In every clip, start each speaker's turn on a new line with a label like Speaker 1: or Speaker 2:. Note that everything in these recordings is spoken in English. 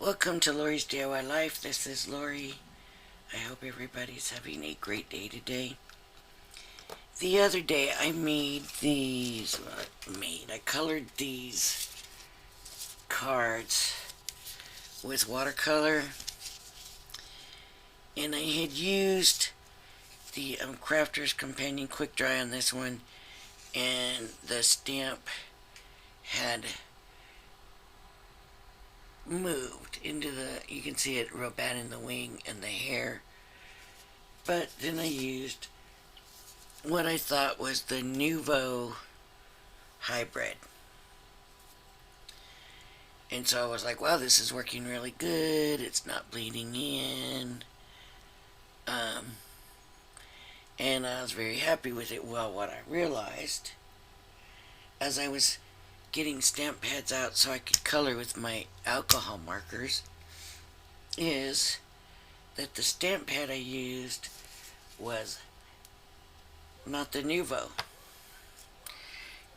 Speaker 1: Welcome to Lori's DIY Life. This is Lori. I hope everybody's having a great day today. The other day I I colored these cards with watercolor, and I had used the Crafter's Companion Quick Dry on this one, and the stamp had moved into you can see it real bad in the wing and the hair. But then I used what I thought was the Nuvo Hybrid. And so I was like, wow, this is working really good. It's not bleeding in. And I was very happy with it. Well, what I realized as I was getting stamp pads out so I could color with my alcohol markers is that the stamp pad I used was not the Nuvo.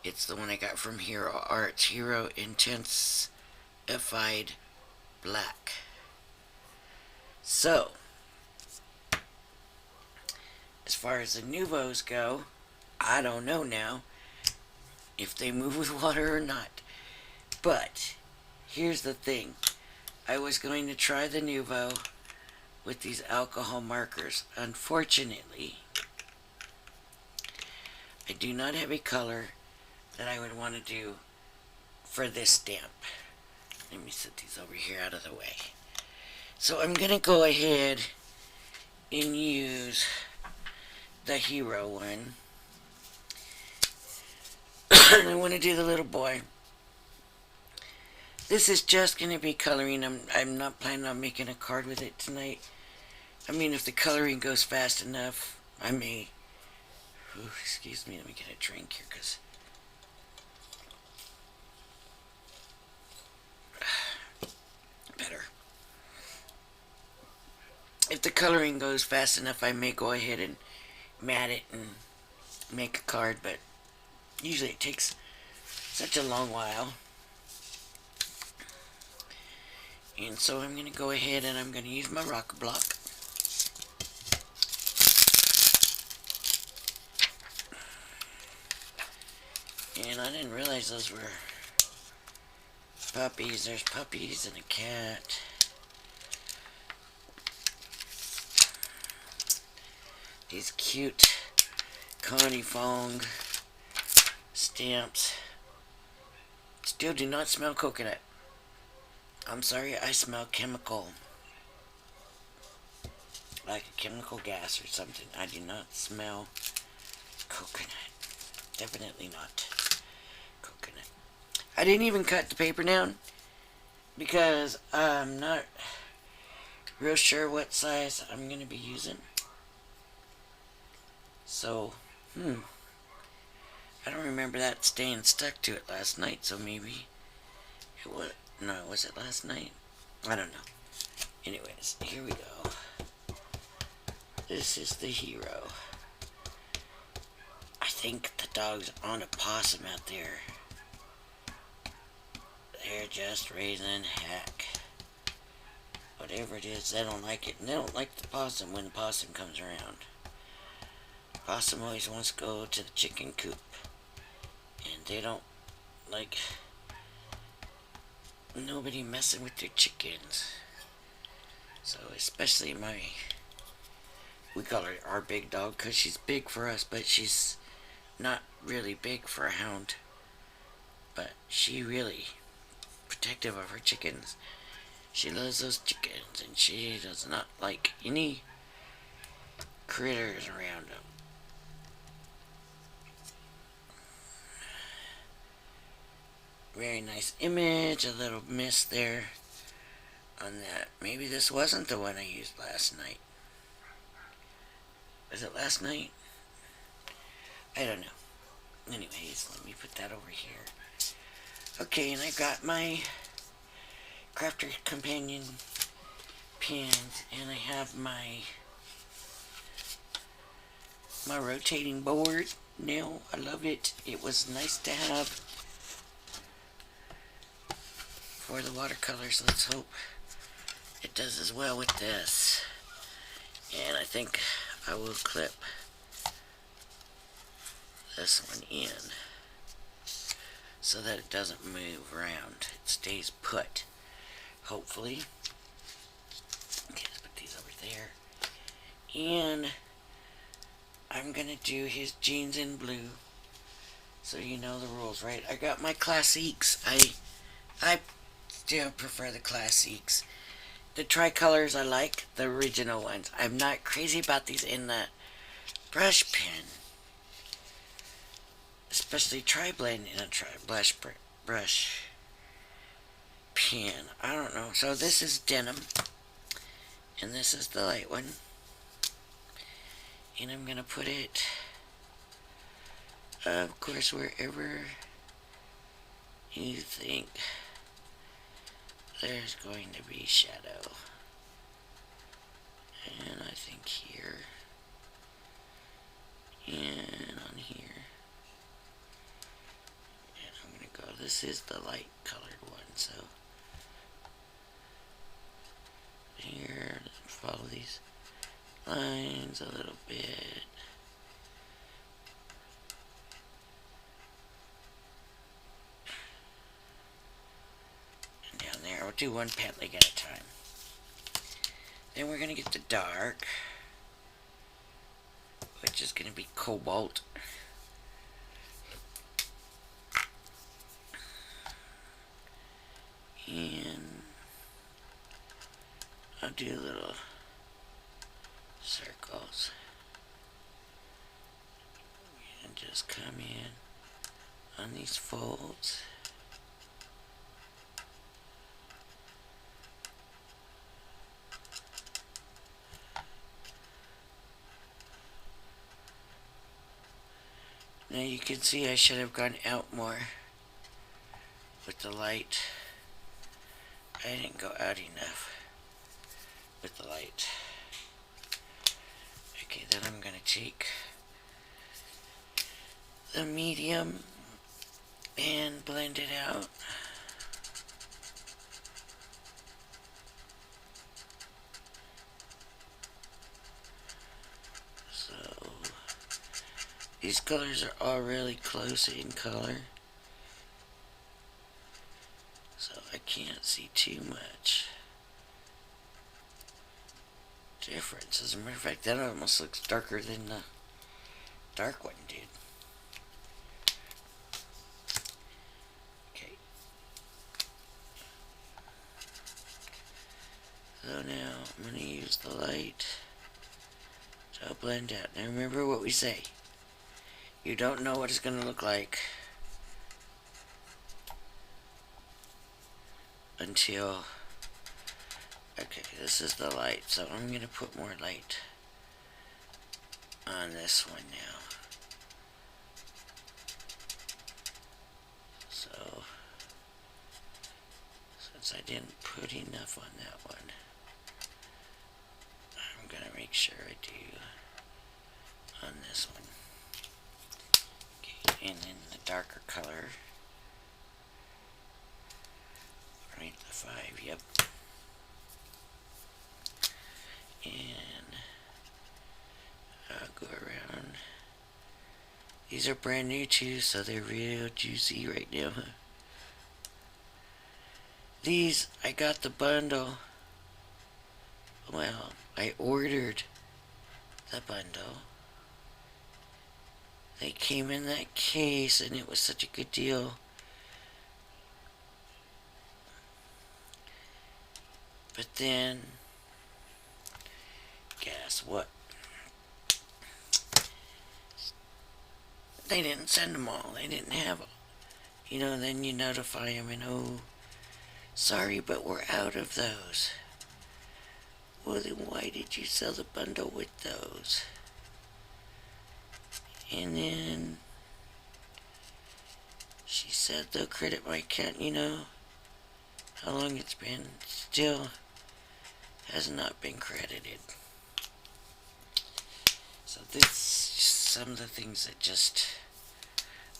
Speaker 1: It's the one I got from Hero Arts, Hero Intensified Black. So, as far as the Nuvos go, I don't know now if they move with water or not. But here's the thing. I was going to try the Nuvo with these alcohol markers. Unfortunately, I do not have a color that I would want to do for this stamp. Let me set these over here out of the way. So I'm going to go ahead and use the Hero one. I want to do the little boy. This is just going to be coloring. I'm not planning on making a card with it tonight. I mean, if the coloring goes fast enough, I may. Ooh, excuse me, let me get a drink here, because better. If the coloring goes fast enough, I may go ahead and mat it and make a card, but usually it takes such a long while. And so I'm going to go ahead and I'm going to use my rock block. And I didn't realize those were puppies. There's puppies and a cat. These cute Connie Fong stamps still do not smell coconut. I'm sorry, I smell chemical. Like a chemical gas or something. I do not smell coconut. Definitely not coconut. I didn't even cut the paper down because I'm not real sure what size I'm going to be using. So, I don't remember that staying stuck to it last night, so maybe it was. No, was it last night? I don't know. Anyways, here we go. This is the Hero. I think the dog's on a possum out there. They're just raising heck. Whatever it is, they don't like it. And they don't like the possum when the possum comes around. The possum always wants to go to the chicken coop. And they don't like nobody messing with their chickens. So especially we call her our big dog because she's big for us, but she's not really big for a hound. But she really protective of her chickens. She loves those chickens, and she does not like any critters around them. Very nice image, a little mist there on that. Maybe this wasn't the one I used last night. Was it last night? I don't know. Anyways, let me put that over here. Okay, and I got my Crafter Companion pins, and I have my rotating board now. I love it. It was nice to have for for the watercolors. Let's hope it does as well with this. And I think I will clip this one in so that it doesn't move around. It stays put, hopefully. Okay, let's put these over there. And I'm gonna do his jeans in blue, so you know the rules, right? I got my classiques. I still prefer the classiques. The tricolors I like, the original ones. I'm not crazy about these in the brush pen, especially tri-blend in a brush pen. I don't know. So this is denim, and this is the light one. And I'm gonna put it, of course, wherever you think there's going to be shadow. And I think here, and on here. And I'm gonna go, this is the light colored one, so here, follow these lines a little bit. And down there, I'll do one pant leg at a time. Then we're going to get the dark, which is going to be cobalt. And I'll do little circles. And just come in on these folds. Now you can see I should have gone out more with the light. I didn't go out enough with the light. Okay, then I'm going to take the medium and blend it out. So these colors are all really close in color, so I can't see too much difference. As a matter of fact, that almost looks darker than the dark one did. Okay. So now I'm going to use the light to blend out. Now remember what we say. You don't know what it's going to look like until... Okay, this is the light, so I'm going to put more light on this one now. So, since I didn't put enough on that one, I'm going to make sure I do on this one. Okay, and then the darker color. Right, the 5, yep. And I'll go around. These are brand new too, so they're real juicy right now. These, I got the bundle. Well, I ordered the bundle. They came in that case and it was such a good deal. But then, guess what? They didn't send them all. They didn't have them. You know, then you notify them and, oh, sorry, but we're out of those. Well, then why did you sell the bundle with those? And then she said they'll credit my account, you know, how long it's been. Still has not been credited. So this is some of the things that just,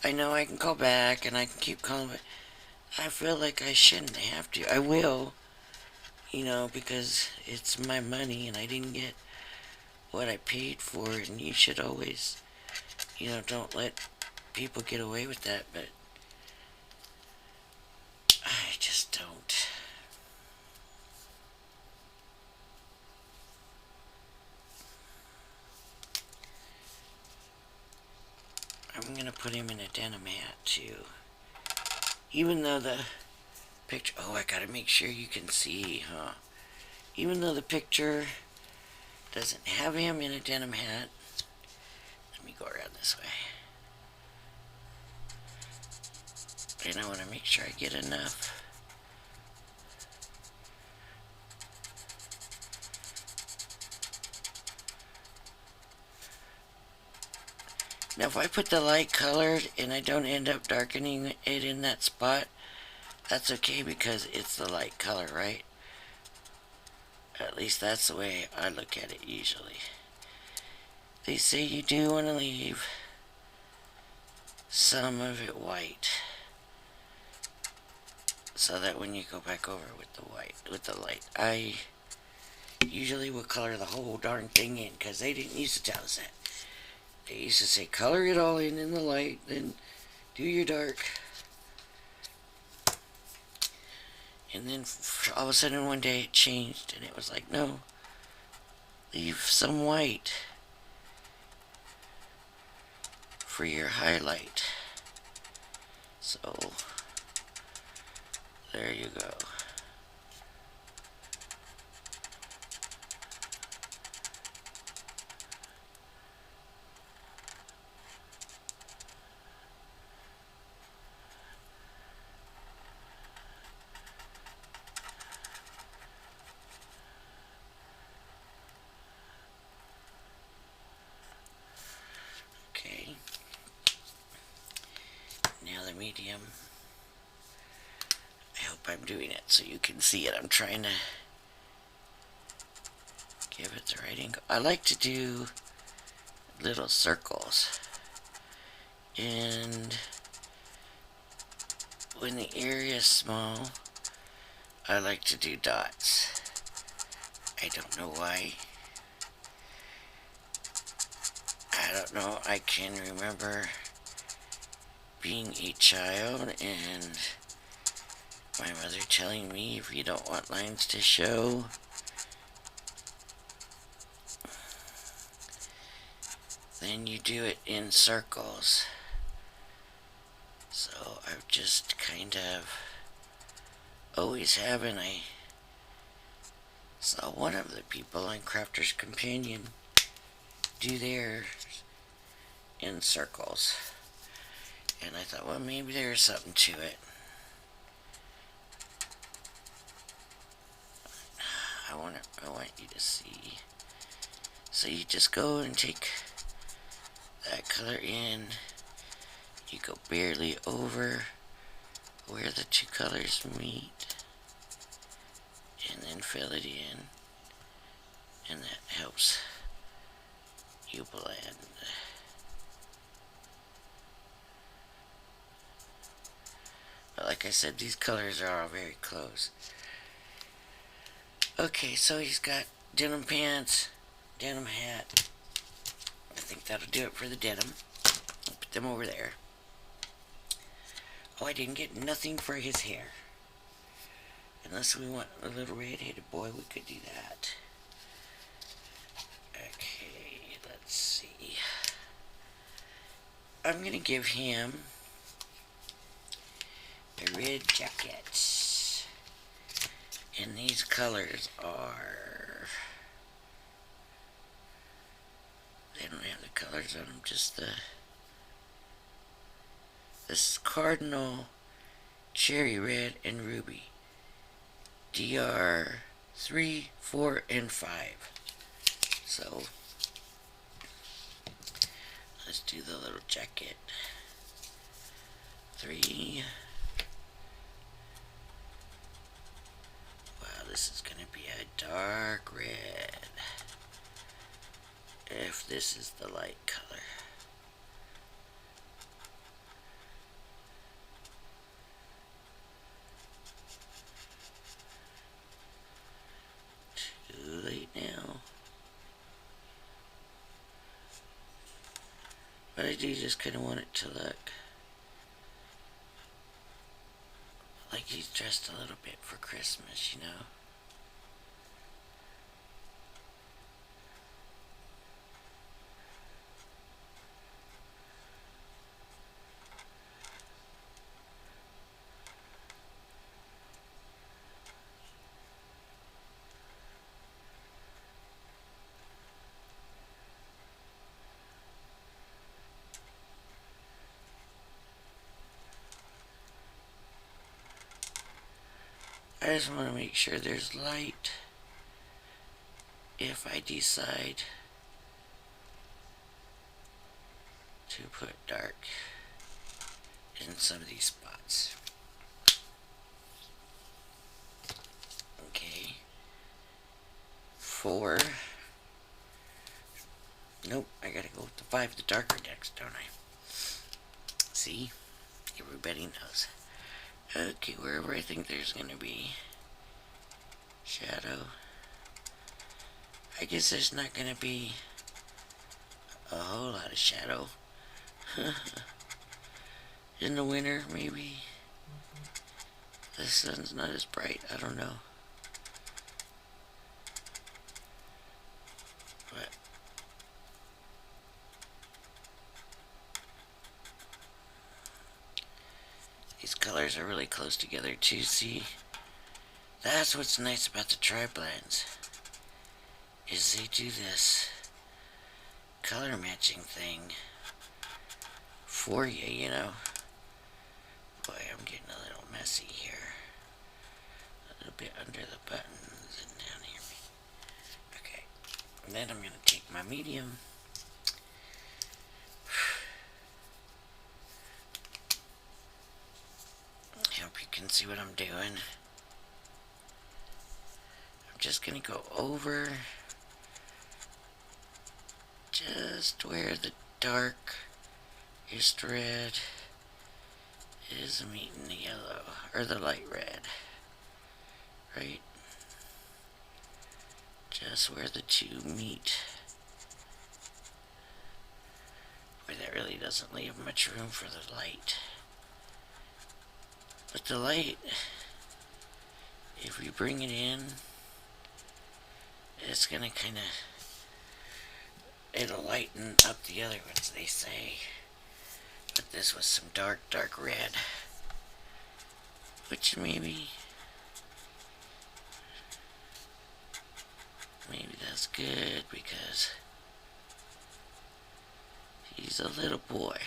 Speaker 1: I know I can call back and I can keep calling, but I feel like I shouldn't have to. I will, because it's my money and I didn't get what I paid for, and you should always, don't let people get away with that, but I just don't. I'm gonna put him in a denim hat too. Even though the picture, I gotta make sure you can see, huh? Even though the picture doesn't have him in a denim hat, let me go around this way. And I want to make sure I get enough. Now if I put the light colored and I don't end up darkening it in that spot, that's okay because it's the light color, right? At least that's the way I look at it usually. They say you do want to leave some of it white, so that when you go back over with the light, I usually will color the whole darn thing in, because they didn't used to tell us that. They used to say color it all in the light, then do your dark. And then all of a sudden one day it changed, and it was like, no, leave some white for your highlight. So there you go. Okay. Now the medium. I hope I'm doing it so you can see it. I'm trying to give it the right angle. I like to do little circles, and when the area is small, I like to do dots. I don't know why. I don't know. I can remember being a child and my mother telling me, if you don't want lines to show, then you do it in circles. So I've just kind of always have, and I saw one of the people on Crafter's Companion do theirs in circles, and I thought, well, maybe there's something to it. I want you to see. So you just go and take that color in. You go barely over where the two colors meet, and then fill it in, and that helps you blend. But like I said, these colors are all very close. Okay, so he's got denim pants, denim hat. I think that'll do it for the denim. I'll put them over there. Oh, I didn't get nothing for his hair. Unless we want a little red-headed boy, we could do that. Okay, let's see. I'm gonna give him a red jacket. And these colors are... they don't have the colors on them, just the... this is Cardinal, Cherry Red, and Ruby. DR 3, 4, and 5. So, let's do the little jacket. 3. Wow, this is going to be a dark red, if this is the light color. But I do just kind of want it to look like he's dressed a little bit for Christmas, you know? I just want to make sure there's light if I decide to put dark in some of these spots. Okay. 4. Nope, I gotta go with the 5, the darker decks, don't I? See? Everybody knows. Okay, wherever I think there's gonna be shadow. I guess there's not gonna be a whole lot of shadow. In the winter, maybe. The sun's not as bright, I don't know. But these colors are really close together too, see? That's what's nice about the tri-blends, is they do this color matching thing for you, you know? Boy, I'm getting a little messy here. A little bit under the buttons and down here. Okay, and then I'm going to take my medium. I hope you can see what I'm doing. I'm just going to go over just where the darkest red is meeting the yellow, or the light red, right? Just where the two meet. Boy, that really doesn't leave much room for the light. But the light, if we bring it in, it's gonna kinda, it'll lighten up the other ones, they say. But this was some dark red, which maybe that's good, because he's a little boy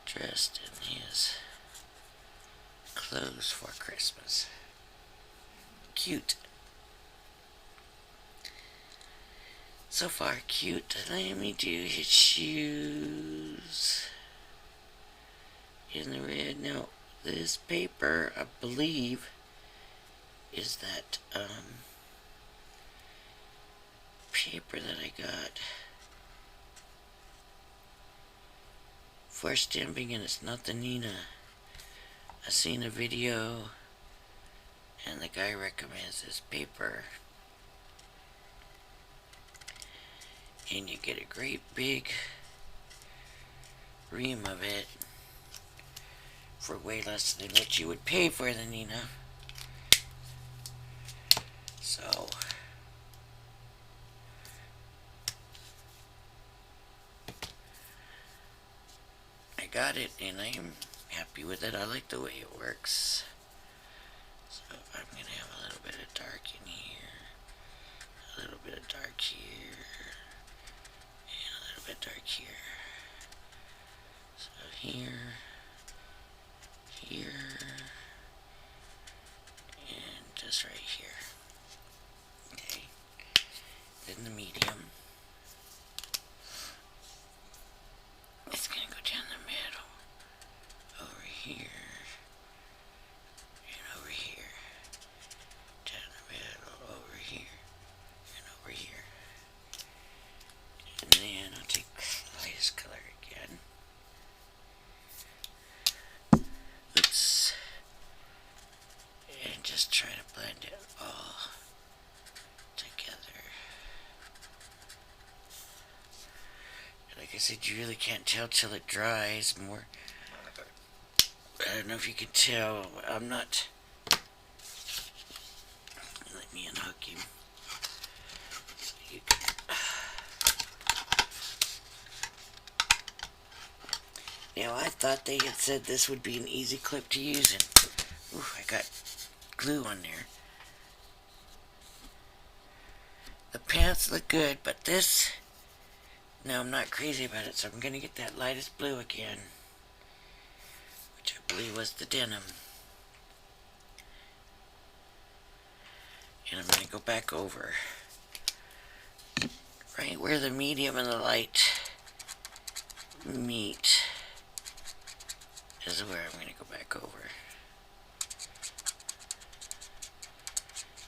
Speaker 1: dressed in his clothes for Christmas. Cute. So far, cute. Let me do his shoes in the red. Now, this paper, I believe, is that paper that I got for stamping, and it's not the Nina. I seen a video and the guy recommends this paper, and you get a great big ream of it for way less than what you would pay for the Nina. So I got it and I am happy with it. I like the way it works. So I'm going to have a little bit of dark in here, a little bit of dark here, and a little bit dark here. So here, here, and just right here. Okay. Then the medium. It's going to go down the middle, over here, and over here, down the middle, over here, and over here. And then I'll take the lightest color again. Oops. And just try to blend it all together. I said, you really can't tell till it dries more. I don't know if you can tell. I'm not. Let me unhook him. So you can. Now, I thought they had said this would be an easy clip to use, and I got glue on there. The pants look good, but this, no, I'm not crazy about it, so I'm going to get that lightest blue again, which I believe was the denim. And I'm going to go back over right where the medium and the light meet is where I'm going to go back over,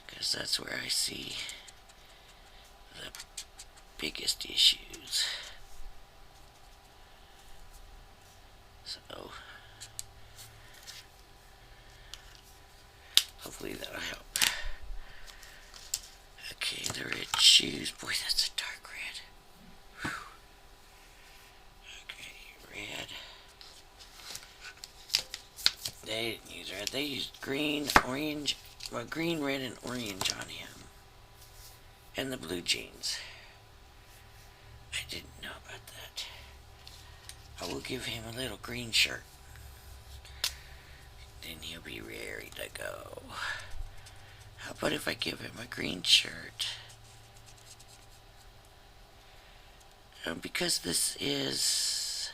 Speaker 1: because that's where I see the biggest issues. So hopefully that'll help. Okay, the red shoes. Boy, that's a dark red. Whew. Okay, red. They didn't use red. They used green, orange, well, green, red, and orange on him. And the blue jeans. I didn't know about that. I will give him a little green shirt. Then he'll be ready to go. How about if I give him a green shirt? Because this is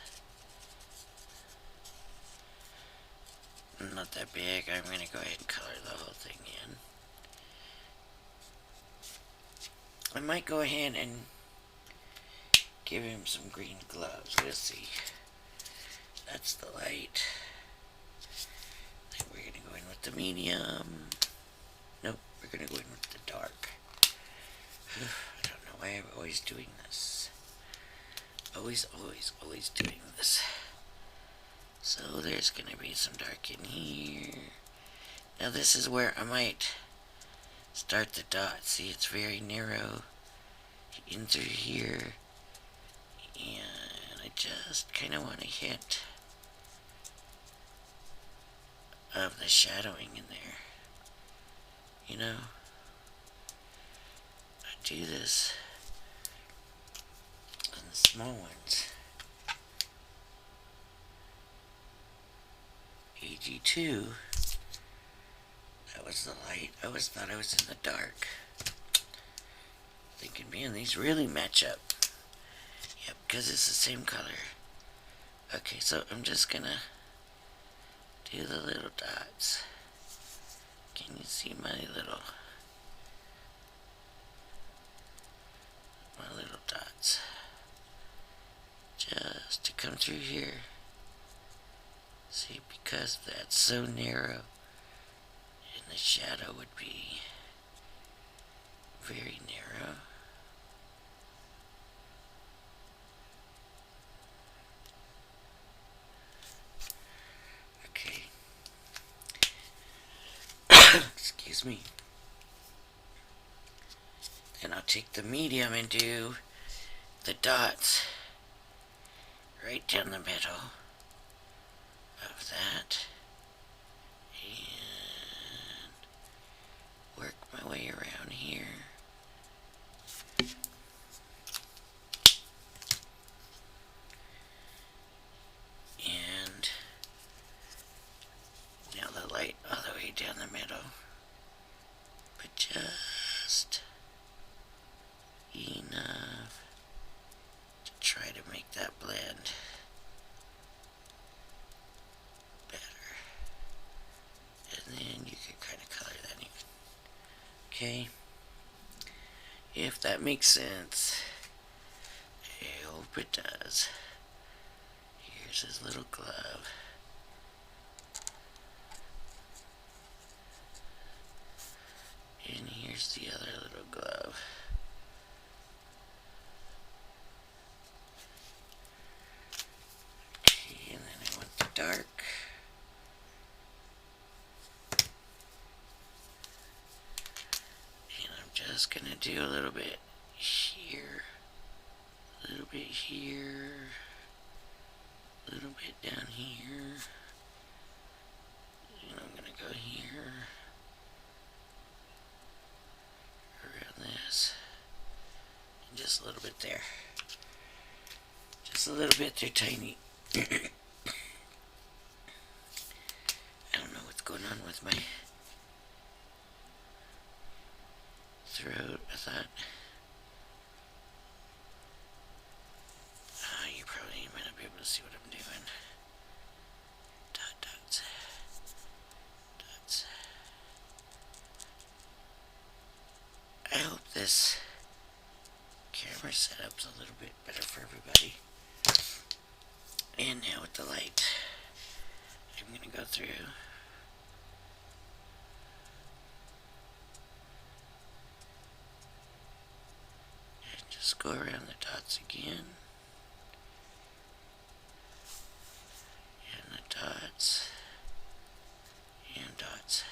Speaker 1: not that big, I'm going to go ahead and color the whole thing in. I might go ahead and give him some green gloves. Let's see. That's the light. Then we're going to go in with the medium. Nope, we're going to go in with the dark. I don't know why I'm always doing this. Always doing this. So there's going to be some dark in here. Now this is where I might start the dot. See, it's very narrow in through here. And I just kind of want a hint of the shadowing in there. You know, I do this on the small ones. AG2, that was the light. I always thought I was in the dark. Thinking, man, these really match up. Yep, because it's the same color. Okay, so I'm just gonna do the little dots. Can you see my little dots? Just to come through here. See, because that's so narrow, and the shadow would be very narrow. Okay. Excuse me. Then I'll take the medium and do the dots right down the middle of that, and work my way around here. And now the light all the way down the middle, but just enough to try to make that blend better. And then you can kind of color that in. Okay? If that makes sense. I hope it does. Here's his little glove. And here's the other little glove. Okay, and then I want the dark. And I'm just gonna do a little bit here. A little bit here. A little bit down here. And I'm gonna go here. Around this. And just a little bit there. Just a little bit. They're tiny. I don't know what's going on with my throat. I thought, you probably might not be able to see what I'm doing. Dots. Dots. I hope this camera setup's a little bit better for everybody. And now with the light, I'm gonna go through. And just go around the dots again. And the dots. And dots.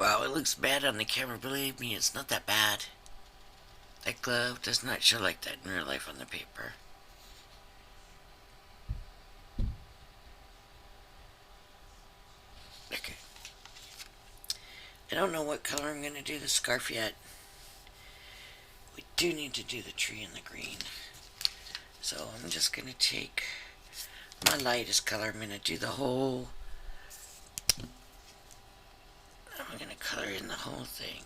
Speaker 1: Wow, it looks bad on the camera. Believe me, it's not that bad. That glove does not show like that in real life on the paper. Okay. I don't know what color I'm going to do the scarf yet. We do need to do the tree in the green. So I'm just going to take my lightest color. I'm going to do the whole... I'm going to color in the whole thing.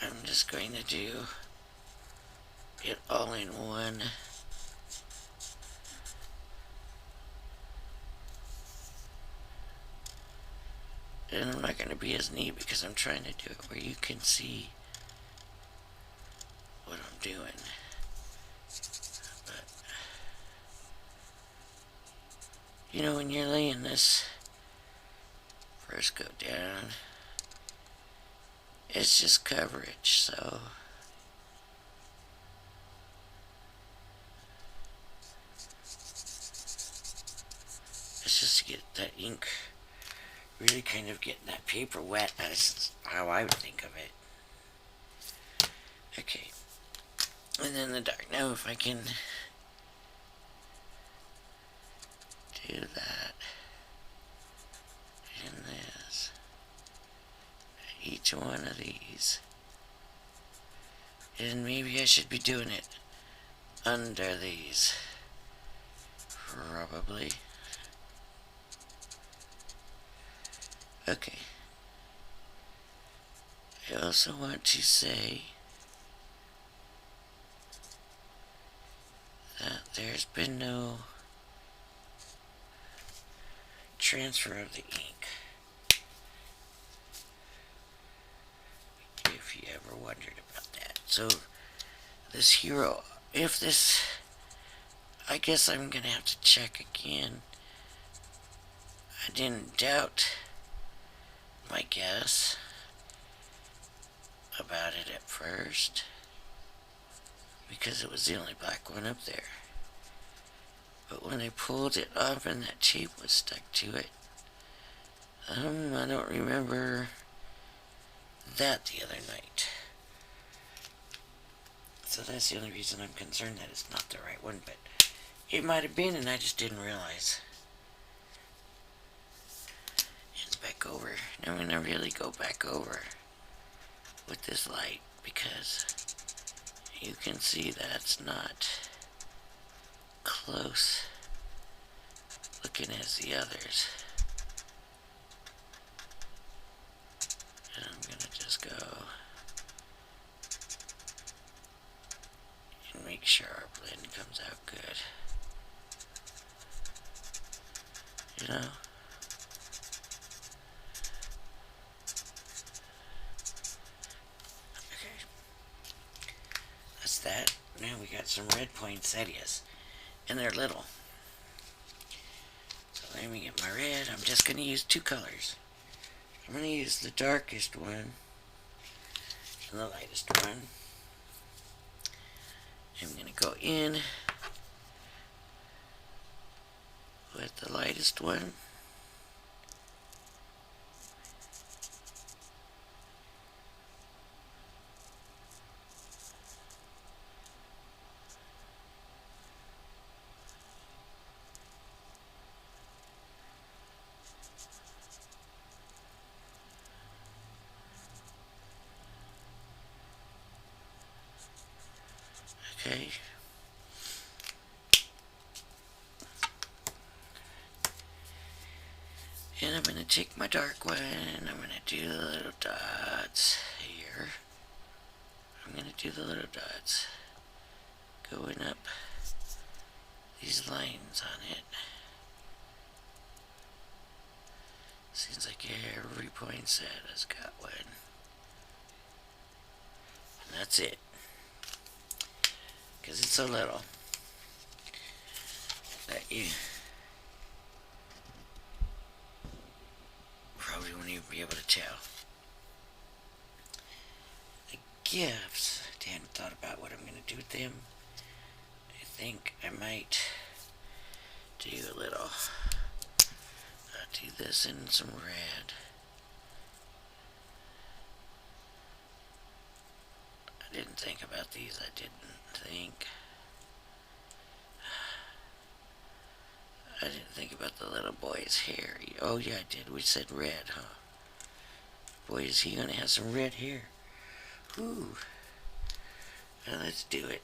Speaker 1: I'm just going to do it all in one. And I'm not going to be as neat because I'm trying to do it where you can see what I'm doing. But, you know, when you're laying this, first go down, it's just coverage, so it's just to get that ink really kind of getting that paper wet. That's how I would think of it. Okay, and then the dark. Now if I can do that and this, each one of these, and maybe I should be doing it under these, probably. Okay. I also want to say that there's been no transfer of the ink. If you ever wondered about that. So, this hero, if this, I guess I'm gonna have to check again. I didn't doubt my guess about it at first because it was the only black one up there. But when I pulled it off and that tape was stuck to it, I don't remember that the other night. So that's the only reason I'm concerned that it's not the right one, but it might have been and I just didn't realize. It's back over. Now I'm gonna really go back over with this light because you can see that it's not close looking as the others. And I'm gonna just go and make sure our blend comes out good. You know? Okay. That's that. Now we got some red poinsettias. And they're little. Let me get my red. I'm just going to use 2 colors. I'm going to use the darkest one and the lightest one. I'm going to go in with the lightest one. Okay. And I'm going to take my dark one, I'm going to do the little dots here. I'm going to do the little dots going up these lines on it. Seems like every poinsettia has got one. And that's it. Because it's so little that you probably won't even be able to tell. The gifts, I hadn't thought about what I'm going to do with them. I think I might do a little, do this in some red. I didn't think about these, I didn't think. I didn't think about the little boy's hair. Oh yeah, I did. We said red, huh? Boy, is he gonna have some red hair. Ooh. Well, let's do it.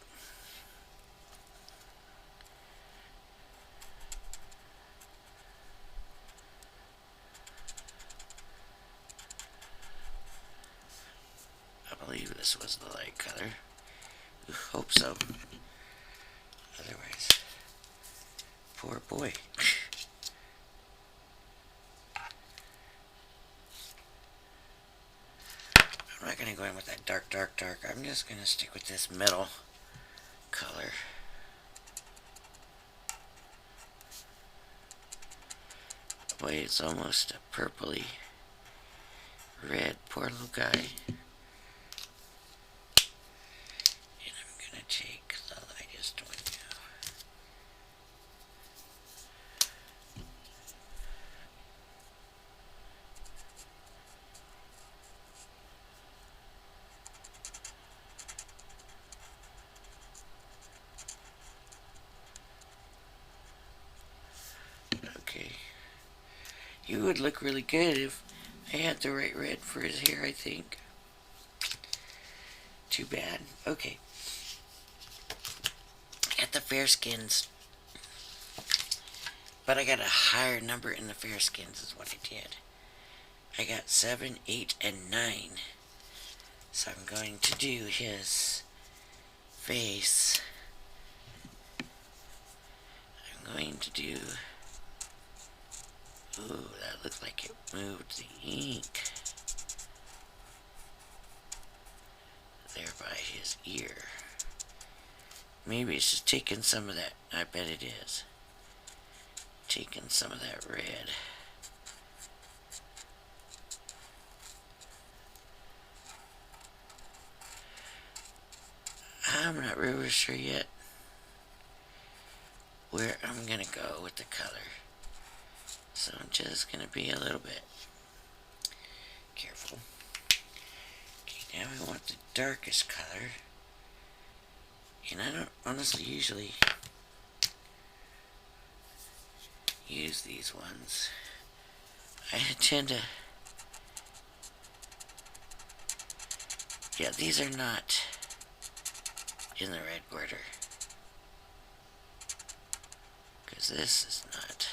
Speaker 1: I believe this was the light color. Ooh, hope so. Otherwise, poor boy. I'm not going to go in with that dark. I'm just going to stick with this middle color. Boy, it's almost a purpley red. Poor little guy. And I'm going to take the lightest one now. Okay. He would look really good if I had the right red for his hair, I think. Too bad. Okay. At the fair skins. But I got a higher number in the fair skins is what I did. I got 7, 8, and 9. So I'm going to do his face. I'm going to do... Ooh, that looked like it moved the ink. There by his ear. Maybe it's just taking some of that. I bet it is. Taking some of that red. I'm not really sure yet where I'm gonna go with the color. So I'm just gonna be a little bit careful. Okay, now I want the darkest color. And I don't honestly usually use these ones. I tend to... Yeah, these are not in the red border. Because this is not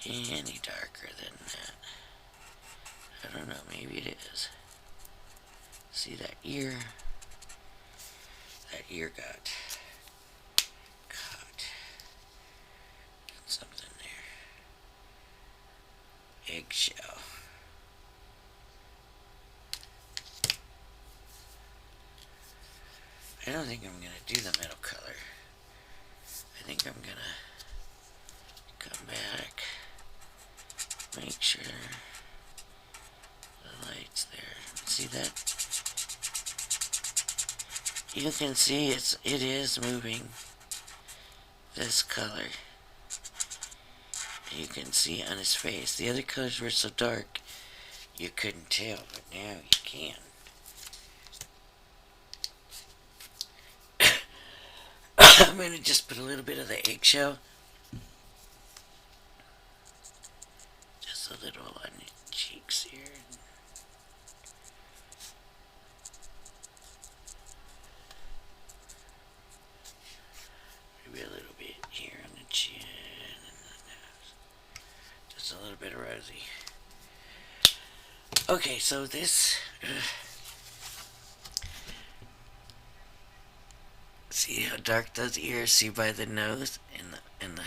Speaker 1: any darker than that. I don't know, maybe it is. See that ear? That ear got caught. Something there. Eggshell. I don't think I'm going to do the middle color. I think I'm going to Come back. Make sure the light's there. See that? You can see it is moving. This color. You can see on his face. The other colors were so dark you couldn't tell, but now you can. I'm going to just put a little bit of the eggshell. Just a little on the cheeks here. Maybe a little bit here on the chin and the nose. Just a little bit of rosy. Okay, so this... see how dark those ears? See by the nose and the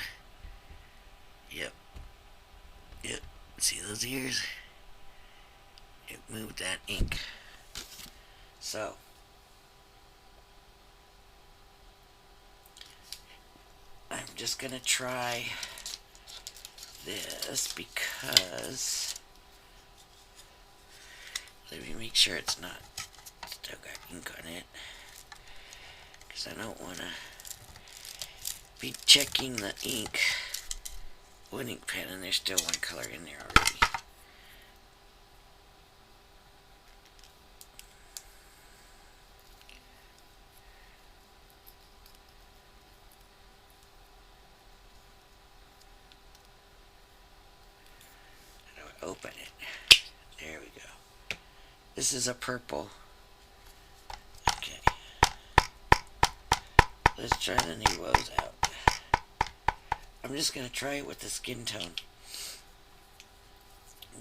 Speaker 1: yep. See those ears? It moved that ink. So I'm just gonna try this because let me make sure it's not still got ink on it. I don't want to be checking the ink with ink pen and there's still one color in there already. How do I open it? There we go. This is a purple. Okay. Let's try the Nuvo's out. I'm just going to try it with the skin tone.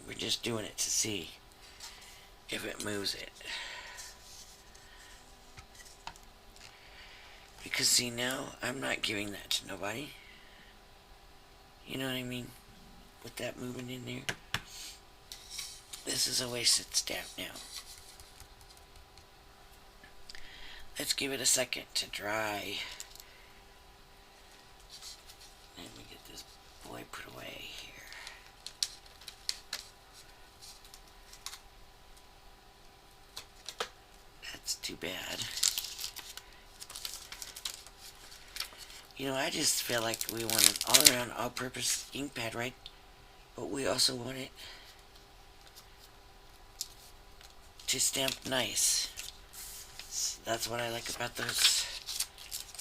Speaker 1: We're just doing it to see if it moves it. Because see now, I'm not giving that to nobody. You know what I mean? With that moving in there. This is a wasted stamp now. Let's give it a second to dry. Let me get this boy put away here. That's too bad. You know, I just feel like we want an all-around, all-purpose ink pad, right? But we also want it to stamp nice. That's what I like about those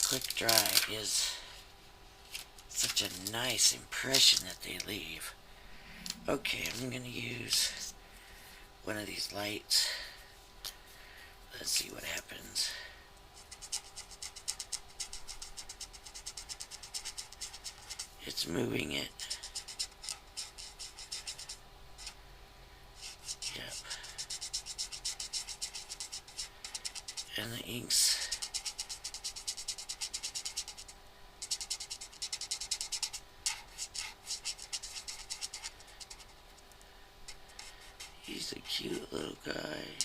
Speaker 1: quick dry, is such a nice impression that they leave. Okay, I'm going to use one of these lights. Let's see what happens. It's moving it. Yep. And the inks. He's a cute little guy.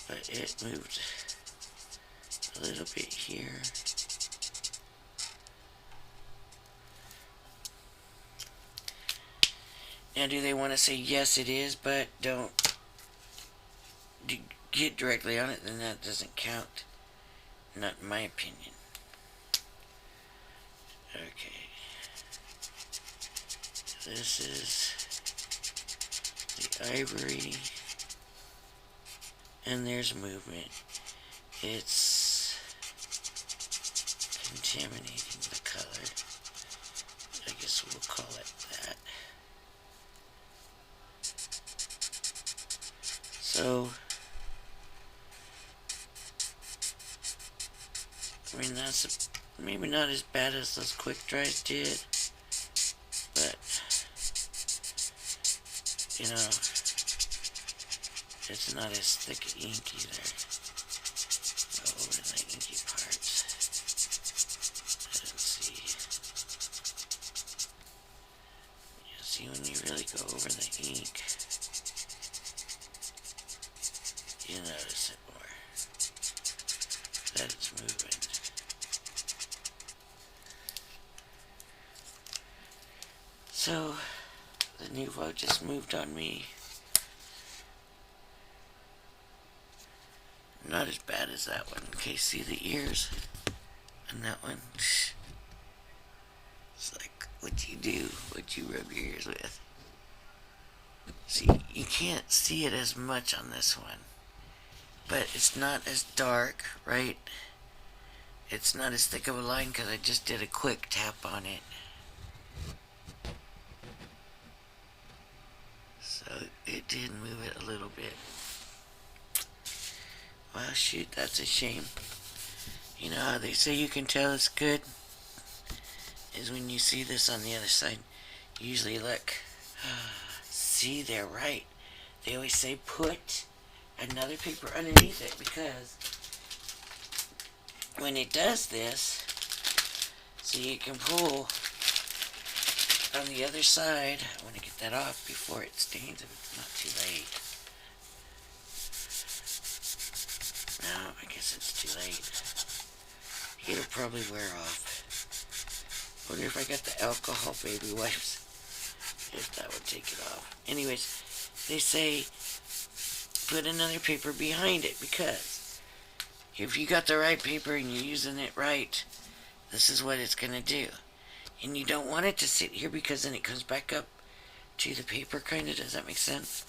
Speaker 1: But it moved a little bit here. Now, do they want to say yes it is, but don't get directly on it, then that doesn't count. Not in my opinion. Okay. This is the ivory. And there's movement. It's contaminating the color. I guess we'll call it that. So, I mean, that's maybe not as bad as those quick dries did, but, you know, it's not as thick ink either. Go over the inky parts. Let's see. You see, when you really go over the ink, you notice it more. That it's moving. So, the Nuvo just moved on me. Not as bad as that one. Okay, see the ears? And that one, it's like, what you do, what you rub your ears with. See, you can't see it as much on this one. But it's not as dark, right? It's not as thick of a line because I just did a quick tap on it. So it did move it a little bit. Well, shoot, that's a shame. You know how they say you can tell it's good? Is when you see this on the other side. Usually look. See, they're right. They always say put another paper underneath it because when it does this, so you can pull on the other side. I want to get that off before it stains if it's not too late. No, I guess it's too late. It'll probably wear off. Wonder if I got the alcohol baby wipes. If that would take it off. Anyways, they say put another paper behind it because if you got the right paper and you're using it right, this is what it's going to do. And you don't want it to sit here because then it comes back up to the paper, kind of. Does that make sense?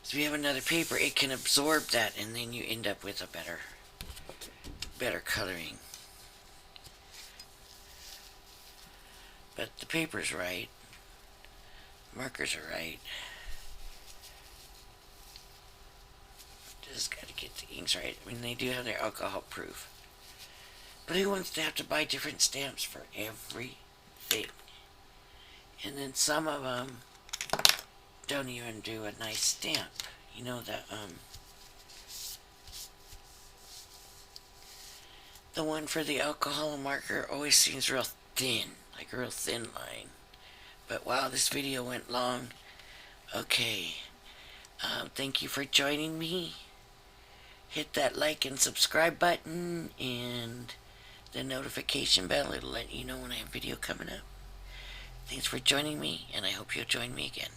Speaker 1: So if you have another paper, it can absorb that and then you end up with a better coloring. But the paper's right. Markers are right. Just gotta get the inks right. I mean, they do have their alcohol proof. But who wants to have to buy different stamps for everything? And then some of them don't even do a nice stamp. You know that, the one for the alcohol marker always seems real thin, like a real thin line. But wow, this video went long. Okay. Thank you for joining me. Hit that like and subscribe button and the notification bell. It'll let you know when I have video coming up. Thanks for joining me, and I hope you'll join me again.